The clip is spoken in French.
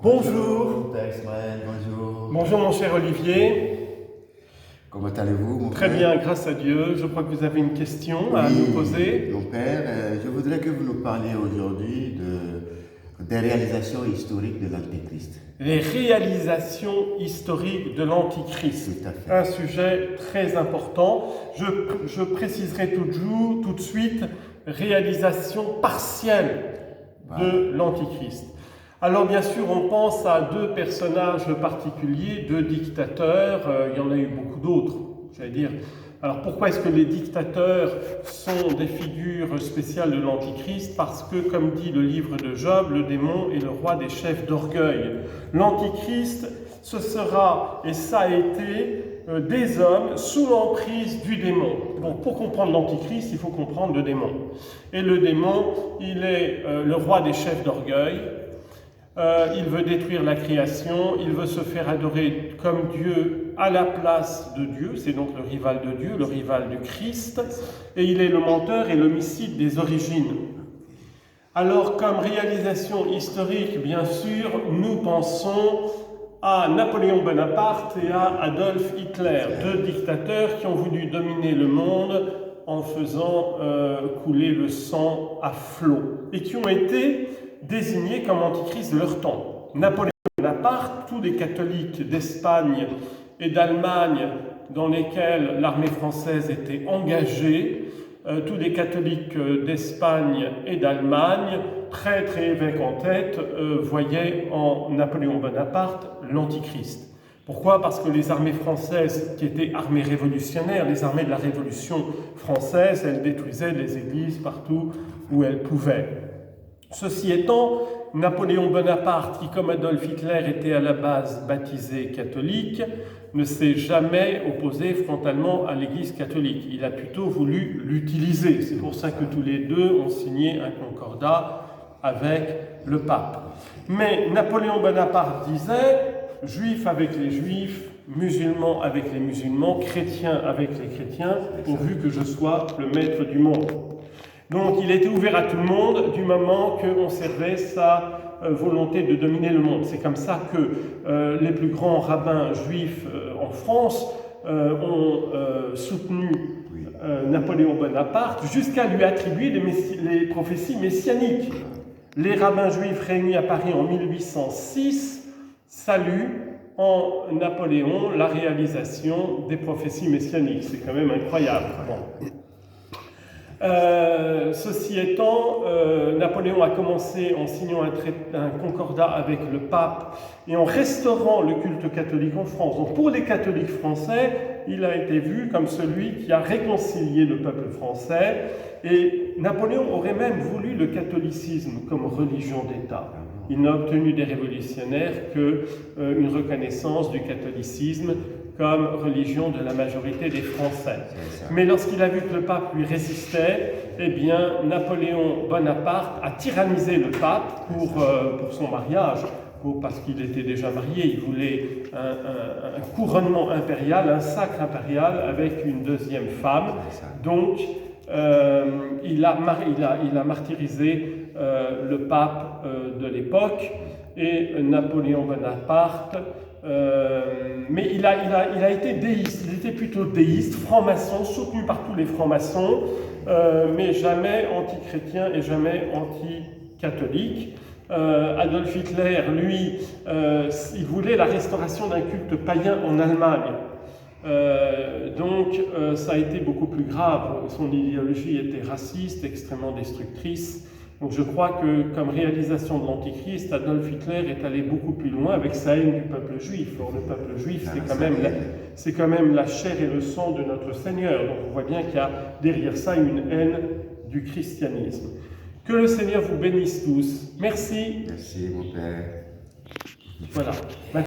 Bonjour. Père Ismaël, bonjour. Bonjour mon cher Olivier. Comment allez-vous, mon Très père? bien, grâce à Dieu. Je crois que vous avez une question à nous poser. Mon père, je voudrais que vous nous parliez aujourd'hui des réalisations historiques de l'Antéchrist. Les réalisations historiques de l'Antichrist. Tout à fait. Un sujet très important. Je préciserai tout de suite réalisation partielle de l'Antichrist. Alors bien sûr, on pense à deux personnages particuliers, deux dictateurs, il y en a eu beaucoup d'autres, j'allais dire. Alors pourquoi est-ce que les dictateurs sont des figures spéciales de l'Antichrist? Parce que, comme dit le livre de Job, le démon est le roi des chefs d'orgueil. L'Antichrist, ce sera, et ça a été, des hommes sous l'emprise du démon. Donc pour comprendre l'Antichrist, il faut comprendre le démon. Et le démon, il est le roi des chefs d'orgueil. Il veut détruire la création, il veut se faire adorer comme Dieu à la place de Dieu, c'est donc le rival de Dieu, le rival du Christ, et il est le menteur et l'homicide des origines. Alors, comme réalisation historique, bien sûr, nous pensons à Napoléon Bonaparte et à Adolf Hitler, deux dictateurs qui ont voulu dominer le monde en faisant couler le sang à flot, et qui ont été désignés comme antichrist de leur temps. Napoléon Bonaparte, tous les catholiques d'Espagne et d'Allemagne dans lesquels l'armée française était engagée, tous les catholiques d'Espagne et d'Allemagne, prêtres et évêques en tête, voyaient en Napoléon Bonaparte l'antichrist. Pourquoi? Parce que les armées françaises, qui étaient armées révolutionnaires, les armées de la Révolution française, elles détruisaient les églises partout où elles pouvaient. Ceci étant, Napoléon Bonaparte, qui comme Adolf Hitler était à la base baptisé catholique, ne s'est jamais opposé frontalement à l'Église catholique. Il a plutôt voulu l'utiliser. C'est pour ça que tous les deux ont signé un concordat avec le pape. Mais Napoléon Bonaparte disait, juifs avec les juifs, musulmans avec les musulmans, chrétiens avec les chrétiens, pourvu que je sois le maître du monde. Donc il était ouvert à tout le monde du moment qu'on servait sa volonté de dominer le monde. C'est comme ça que les plus grands rabbins juifs en France ont soutenu Napoléon Bonaparte jusqu'à lui attribuer les prophéties messianiques. Les rabbins juifs réunis à Paris en 1806 saluent en Napoléon la réalisation des prophéties messianiques. C'est quand même incroyable. Bon. Ceci étant, Napoléon a commencé en signant un concordat avec le pape et en restaurant le culte catholique en France. Donc pour les catholiques français, il a été vu comme celui qui a réconcilié le peuple français, et Napoléon aurait même voulu le catholicisme comme religion d'État. Il n'a obtenu des révolutionnaires qu'une reconnaissance du catholicisme comme religion de la majorité des Français. Mais lorsqu'il a vu que le pape lui résistait, eh bien, Napoléon Bonaparte a tyrannisé le pape pour son mariage, parce qu'il était déjà marié. Il voulait un couronnement impérial, un sacre impérial avec une deuxième femme. Donc, il a martyrisé le pape de l'époque, et Napoléon Bonaparte, mais il a été déiste, il était plutôt déiste, franc-maçon, soutenu par tous les francs-maçons, mais jamais anti-chrétien et jamais anti-catholique. Adolf Hitler, lui, il voulait la restauration d'un culte païen en Allemagne. Donc ça a été beaucoup plus grave. Son idéologie était raciste, extrêmement destructrice. Donc je crois que comme réalisation de l'Antichrist, Adolf Hitler est allé beaucoup plus loin avec sa haine du peuple juif. Or le peuple juif, c'est quand même la chair et le sang de notre Seigneur. Donc on voit bien qu'il y a derrière ça une haine du christianisme. Que le Seigneur vous bénisse tous. Merci. Merci, mon père. Voilà.